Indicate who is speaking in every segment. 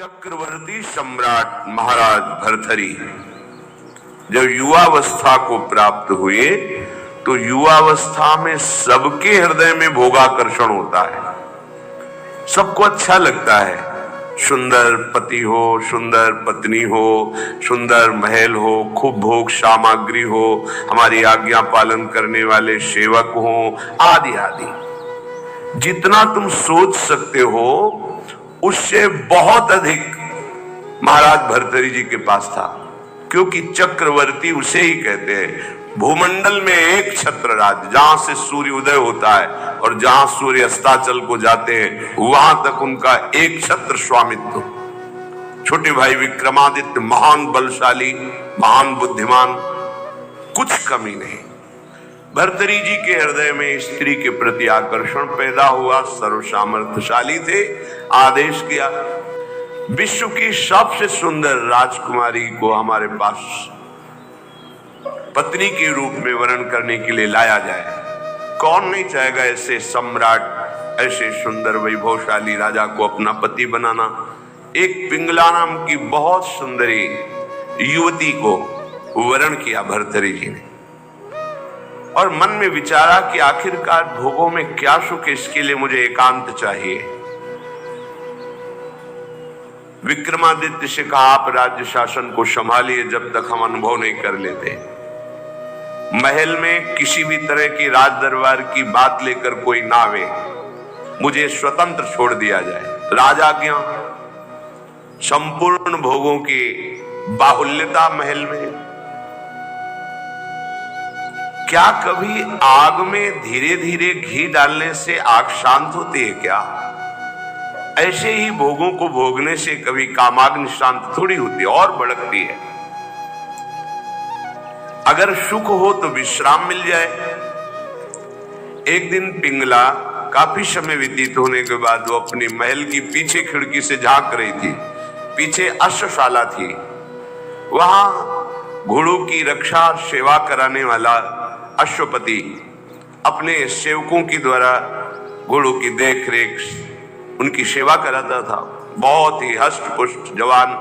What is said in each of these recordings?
Speaker 1: चक्रवर्ती सम्राट महाराज भर्तृहरि जब युवावस्था को प्राप्त हुए तो युवावस्था में सबके हृदय में भोगाकर्षण होता है। सबको अच्छा लगता है, सुंदर पति हो, सुंदर पत्नी हो, सुंदर महल हो, खूब भोग सामग्री हो, हमारी आज्ञा पालन करने वाले सेवक हो, आदि आदि। जितना तुम सोच सकते हो उससे बहुत अधिक महाराज भर्तृहरि जी के पास था, क्योंकि चक्रवर्ती उसे ही कहते हैं। भूमंडल में एक छत्र राज, जहां से सूर्य उदय होता है और जहां सूर्य अस्ताचल को जाते हैं वहां तक उनका एक छत्र स्वामित्व। छोटे भाई विक्रमादित्य महान बलशाली, महान बुद्धिमान, कुछ कमी नहीं। भर्तृहरि जी के हृदय में स्त्री के प्रति आकर्षण पैदा हुआ, सर्वसामर्थ्यशाली थे। आदेश किया विश्व की सबसे सुंदर राजकुमारी को हमारे पास पत्नी के रूप में वर्ण करने के लिए लाया जाए। कौन नहीं चाहेगा ऐसे सम्राट, ऐसे सुंदर वैभवशाली राजा को अपना पति बनाना। एक पिंगला नाम की बहुत सुंदरी युवती को वर्ण किया भर्तृहरि जी ने, और मन में विचारा कि आखिरकार भोगों में क्या सुख, इसके लिए मुझे एकांत चाहिए। विक्रमादित्य से कहा आप राज्य शासन को संभालिए जब तक हम अनुभव नहीं कर लेते। महल में किसी भी तरह की राज दरबार की बात लेकर कोई ना आवे, मुझे स्वतंत्र छोड़ दिया जाए। राजाज्ञा, संपूर्ण भोगों की बाहुल्यता महल में। क्या कभी आग में धीरे धीरे घी डालने से आग शांत होती है क्या? ऐसे ही भोगों को भोगने से कभी कामाग्नि शांत थोड़ी होती है, और भड़कती है। अगर सुख हो तो विश्राम मिल जाए। एक दिन पिंगला काफी समय व्यतीत होने के बाद वो अपनी महल की पीछे खिड़की से झांक रही थी। पीछे अश्वशाला थी, वहां घोड़ों की रक्षा और सेवा कराने वाला अश्वपति अपने सेवकों के द्वारा घोड़ों की देखरेख, उनकी सेवा कराता था। बहुत ही हष्ट पुष्ट जवान।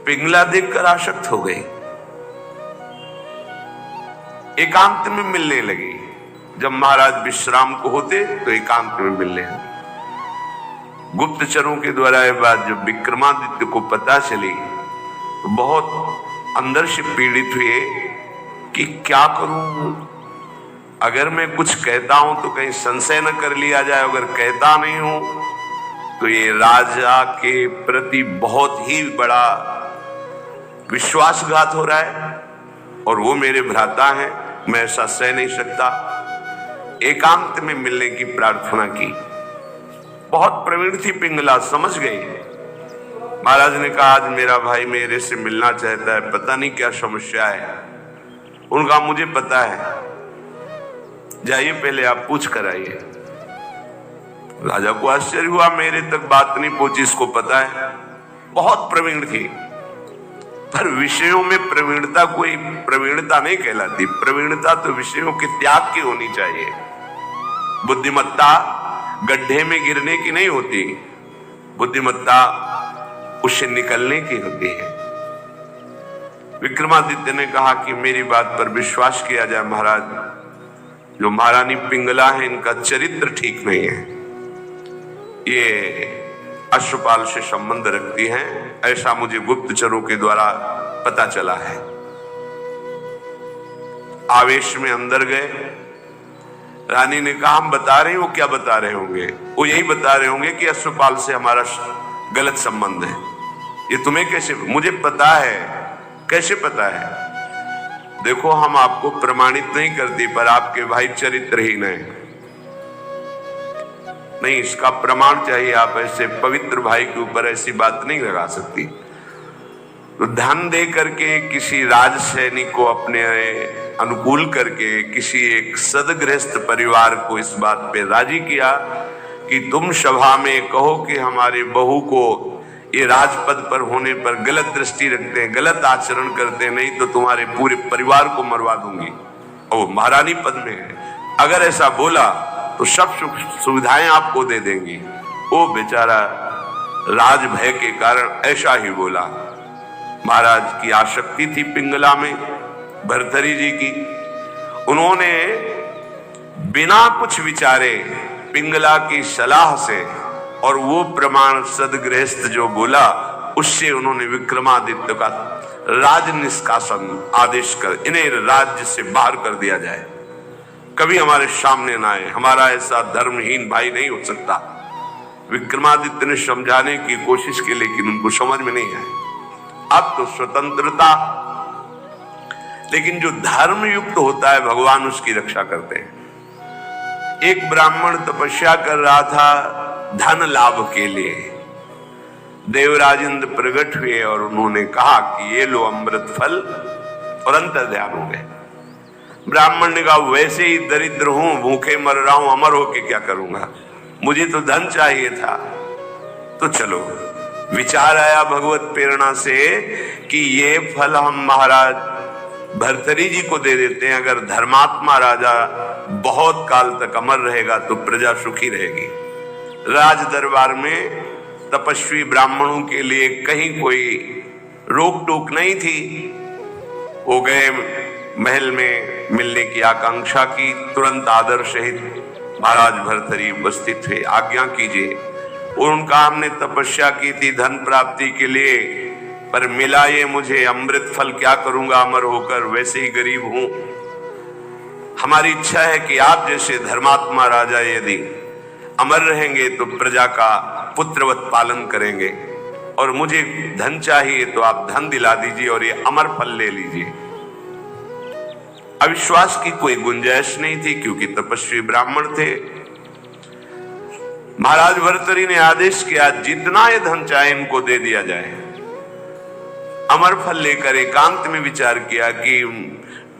Speaker 1: पिंगला देखकर आसक्त हो गई, एकांत में मिलने लगी। जब महाराज विश्राम को होते तो एकांत में मिलने लगी। गुप्तचरों के द्वारा यह बात जब विक्रमादित्य को पता चली तो बहुत अंदर से पीड़ित हुए कि क्या करूं, अगर मैं कुछ कहता हूं तो कहीं संशय न कर लिया जाए, अगर कहता नहीं हूं तो ये राजा के प्रति बहुत ही बड़ा विश्वासघात हो रहा है, और वो मेरे भ्राता हैं, मैं ऐसा सह नहीं सकता। एकांत में मिलने की प्रार्थना की। बहुत प्रवीण थी पिंगला, समझ गई। महाराज ने कहा आज मेरा भाई मेरे से मिलना चाहता है, पता नहीं क्या समस्या है। उनका मुझे पता है, जाइए पहले आप पूछ कर आइए। राजा को आश्चर्य हुआ, मेरे तक बात नहीं पहुंची, इसको पता है। बहुत प्रवीण थी, पर विषयों में प्रवीणता कोई प्रवीणता नहीं कहलाती। प्रवीणता तो विषयों के त्याग की होनी चाहिए। बुद्धिमत्ता गड्ढे में गिरने की नहीं होती, बुद्धिमत्ता उससे निकलने की होती है। विक्रमादित्य ने कहा कि मेरी बात पर विश्वास किया जाए महाराज, जो महारानी पिंगला है इनका चरित्र ठीक नहीं है, ये अश्वपाल से संबंध रखती हैं, ऐसा मुझे गुप्तचरों के द्वारा पता चला है। आवेश में अंदर गए। रानी ने कहा हम बता रहे हैं। वो क्या बता रहे होंगे? वो यही बता रहे होंगे कि अश्वपाल से हमारा गलत संबंध है। ये तुम्हें कैसे? मुझे पता है। कैसे पता है? देखो हम आपको प्रमाणित नहीं करती, पर आपके भाई चरित्रहीन है। नहीं, इसका प्रमाण चाहिए। आप ऐसे पवित्र भाई के ऊपर ऐसी बात नहीं लगा सकती। तो धन दे करके किसी राज सैनिक को अपने अनुकूल करके किसी एक सदगृहस्थ परिवार को इस बात पे राजी किया कि तुम सभा में कहो कि हमारे बहू को ये राजपद पर होने पर गलत दृष्टि रखते हैं, गलत आचरण करते हैं, नहीं तो तुम्हारे पूरे परिवार को मरवा दूंगी। और महारानी पद में है, अगर ऐसा बोला तो सब सुख सुविधाएं आपको दे देंगी। वो बेचारा राज भय के कारण ऐसा ही बोला। महाराज की आसक्ति थी पिंगला में, भर्तरी जी की। उन्होंने बिना कुछ विचारे पिंगला की सलाह से और वो प्रमाण सदगृहस्थ जो बोला उससे उन्होंने विक्रमादित्य का राज निष्कासन आदेश कर इन्हें राज्य से बाहर कर दिया जाए, कभी हमारे सामने ना आए, हमारा ऐसा धर्महीन भाई नहीं हो सकता। विक्रमादित्य ने समझाने की कोशिश की लेकिन उनको समझ में नहीं आया। अब तो स्वतंत्रता, लेकिन जो धर्म युक्त होता है भगवान उसकी रक्षा करते हैं। एक ब्राह्मण तपस्या कर रहा था धन लाभ के लिए। देवराज इंद्र प्रकट हुए और उन्होंने कहा कि ये लो अमृत फल, और अंतर्ध्यान हो गए। ब्राह्मण ने कहा वैसे ही दरिद्र हूं, भूखे मर रहा हूं, अमर होके क्या करूंगा, मुझे तो धन चाहिए था। तो चलो विचार आया भगवत प्रेरणा से कि ये फल हम महाराज भर्तरी जी को दे देते हैं। अगर धर्मात्मा राजा बहुत काल तक अमर रहेगा तो प्रजा सुखी रहेगी। राज दरबार में तपस्वी ब्राह्मणों के लिए कहीं कोई रोक टोक नहीं थी। वो गए महल में मिलने की आकांक्षा की, तुरंत आदर सहित महाराज भर्तरी उपस्थित थे, आज्ञा कीजिए। और उनका हमने तपस्या की थी धन प्राप्ति के लिए, पर मिला ये मुझे अमृत फल, क्या करूंगा अमर होकर, वैसे ही गरीब हूं। हमारी इच्छा है कि आप जैसे धर्मात्मा राजा यदि अमर रहेंगे तो प्रजा का पुत्रवत पालन करेंगे, और मुझे धन चाहिए तो आप धन दिला दीजिए और ये अमर फल ले लीजिए। अविश्वास की कोई गुंजाइश नहीं थी क्योंकि तपस्वी ब्राह्मण थे। महाराज भर्तरी ने आदेश किया जितना ये धन चाहे इनको दे दिया जाए। अमर फल लेकर एकांत में विचार किया कि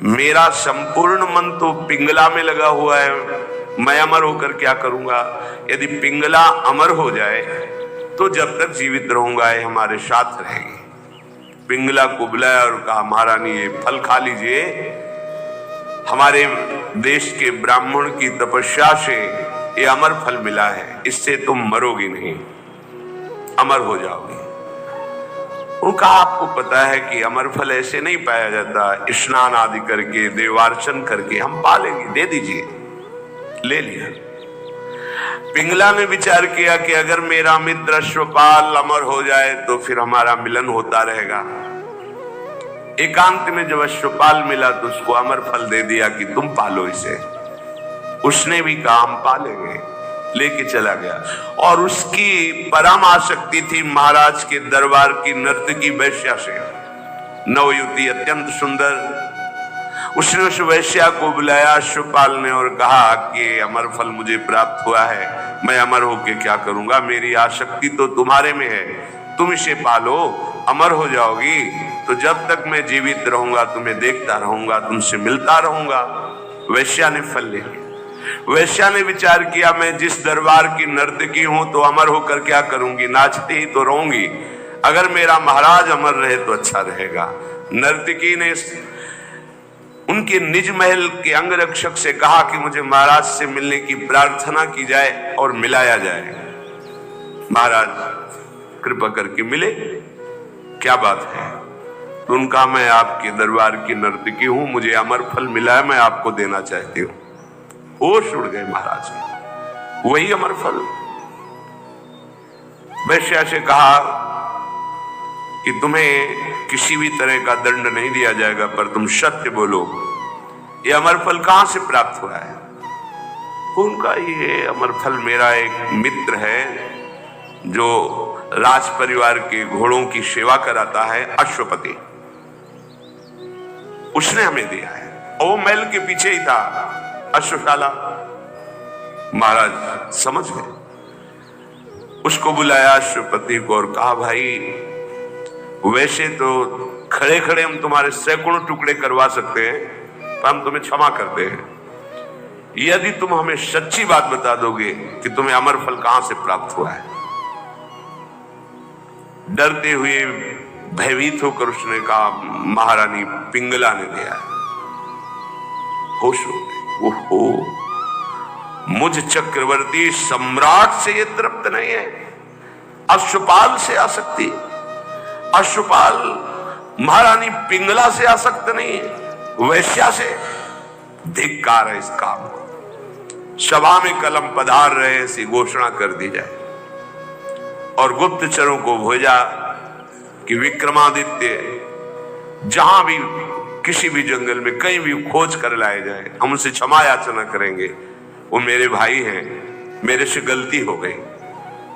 Speaker 1: मेरा संपूर्ण मन तो पिंगला में लगा हुआ है, मैं अमर होकर क्या करूंगा। यदि पिंगला अमर हो जाए तो जब तक जीवित रहूंगा ये हमारे साथ रहेगी। पिंगला को बुलाया और कहा महारानी ये फल खा लीजिए, हमारे देश के ब्राह्मण की तपस्या से ये अमर फल मिला है, इससे तुम मरोगी नहीं, अमर हो जाओगी। उनका आपको पता है कि अमर फल ऐसे नहीं पाया जाता, स्नान आदि करके देवार्चन करके हम पालेंगे, दे दीजिए। ले लिया। पिंगला ने विचार किया कि अगर मेरा मित्र अश्वपाल अमर हो जाए तो फिर हमारा मिलन होता रहेगा। एकांत में जब अश्वपाल मिला तो उसको अमर फल दे दिया कि तुम पालो इसे। उसने भी कहा हम पालेंगे, लेके चला गया। और उसकी परम आसक्ति थी महाराज के दरबार की नर्तकी वैश्या से। नवयुवती अत्यंत सुंदर। उसने उस वैश्या को बुलाया अश्वपाल ने और कहा कि अमर फल मुझे प्राप्त हुआ है, मैं अमर होके क्या करूंगा, मेरी आसक्ति तो तुम्हारे में है, तुम इसे पालो, अमर हो जाओगी। तो जब तक मैं जीवित रहूंगा तुम्हें देखता रहूंगा, तुमसे मिलता रहूंगा। वैश्या ने फल ले लिया। वैश्या ने विचार किया मैं जिस दरबार की नर्तकी हूं तो अमर होकर क्या करूंगी, नाचती ही तो रहूंगी। अगर मेरा महाराज अमर रहे तो अच्छा रहेगा। नर्तकी ने उनके निज महल के अंगरक्षक से कहा कि मुझे महाराज से मिलने की प्रार्थना की जाए और मिलाया जाए। महाराज कृपा करके मिले, क्या बात है। तो उनका मैं आपके दरबार की नर्तकी हूं, मुझे अमर फल मिला है, मैं आपको देना चाहती हूं। होश उड़ गए महाराज के, वही अमर फल। वैश्या से कहा कि तुम्हें किसी भी तरह का दंड नहीं दिया जाएगा, पर तुम सत्य बोलो, ये अमर फल कहां से प्राप्त हुआ है। उनका ये अमर फल मेरा एक मित्र है जो राज परिवार के घोड़ों की सेवा कराता है, अश्वपति, उसने हमें दिया है। और वो महल के पीछे ही था अश्वशाला। महाराज समझ गए। उसको बुलाया अश्वपति को और कहा भाई वैसे तो खड़े खड़े हम तुम्हारे सैकड़ों टुकड़े करवा सकते हैं, पर हम तुम्हें क्षमा करते हैं यदि तुम हमें सच्ची बात बता दोगे कि तुम्हें अमर फल कहां से प्राप्त हुआ है। डरते हुए भयभीत होकर उसने कहा महारानी पिंगला ने दिया है। होश हो गए। ओहो, मुझ चक्रवर्ती सम्राट से ये तृप्त नहीं है, अश्वपाल से आसक्ति, अश्वपाल महारानी पिंगला से आसक्त नहीं है, वैश्या से। धिक्कार है इस काम को। सभा में कलम पधार रहे ऐसी घोषणा कर दी जाए और गुप्तचरों को भेजा कि विक्रमादित्य जहां भी किसी भी जंगल में कहीं भी खोज कर लाए जाए, हम उनसे क्षमा याचना करेंगे। वो मेरे भाई हैं, मेरे से गलती हो गई।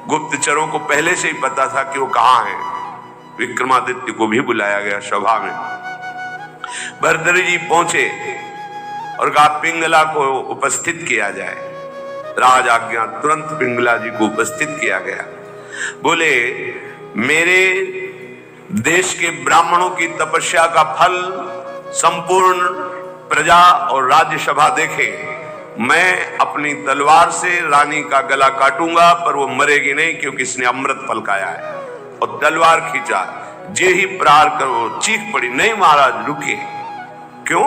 Speaker 1: गुप्तचरों को पहले से ही पता था कि वो कहां हैं। विक्रमादित्य को भी बुलाया गया सभा में। भर्तृहरि जी पहुंचे और कहा पिंगला को उपस्थित किया जाए। राज आज्ञा, तुरंत पिंगला जी को उपस्थित किया गया। बोले मेरे देश के ब्राह्मणों की तपस्या का फल संपूर्ण प्रजा और राज्यसभा देखे। मैं अपनी तलवार से रानी का गला काटूंगा, पर वो मरेगी नहीं, क्योंकि इसने अमृत फल खाया है। और तलवार खींचा, जे ही प्रहार करो, चीख पड़ी, नहीं महाराज रुकिए। क्यों?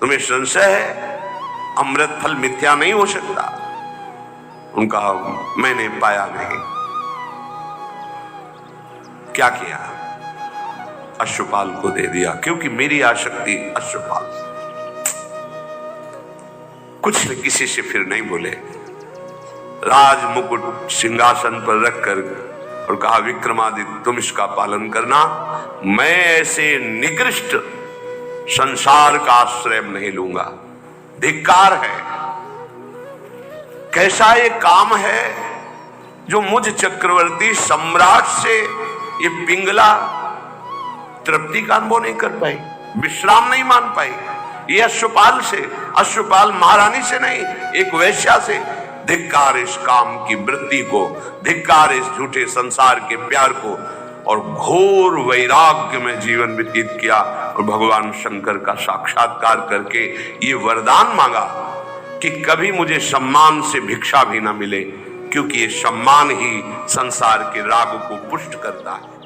Speaker 1: तुम्हें संशय है? अमृत फल मिथ्या नहीं हो सकता। उनका मैंने पाया नहीं। क्या किया? अश्वपाल को दे दिया, क्योंकि मेरी आसक्ति अश्वपाल। कुछ न किसी से फिर नहीं बोले। राज मुकुट सिंहासन पर रखकर और कहा विक्रमादित्य तुम इसका पालन करना, मैं ऐसे निकृष्ट संसार का आश्रय नहीं लूंगा। धिक्कार है। कैसा ये काम है जो मुझ चक्रवर्ती सम्राट से ये पिंगला तृप्ति का अनुभव नहीं कर पाई, विश्राम नहीं मान पाई। ये अश्वपाल से, अश्वपाल महारानी से नहीं, एक वैश्या से। धिक्कार इस काम की वृत्ति को, धिक्कार इस झूठे संसार के प्यार को। और घोर वैराग्य में जीवन व्यतीत किया और भगवान शंकर का साक्षात्कार करके ये वरदान मांगा कि कभी मुझे सम्मान से भिक्षा भी ना मिले, क्योंकि ये सम्मान ही संसार के राग को पुष्ट करता है।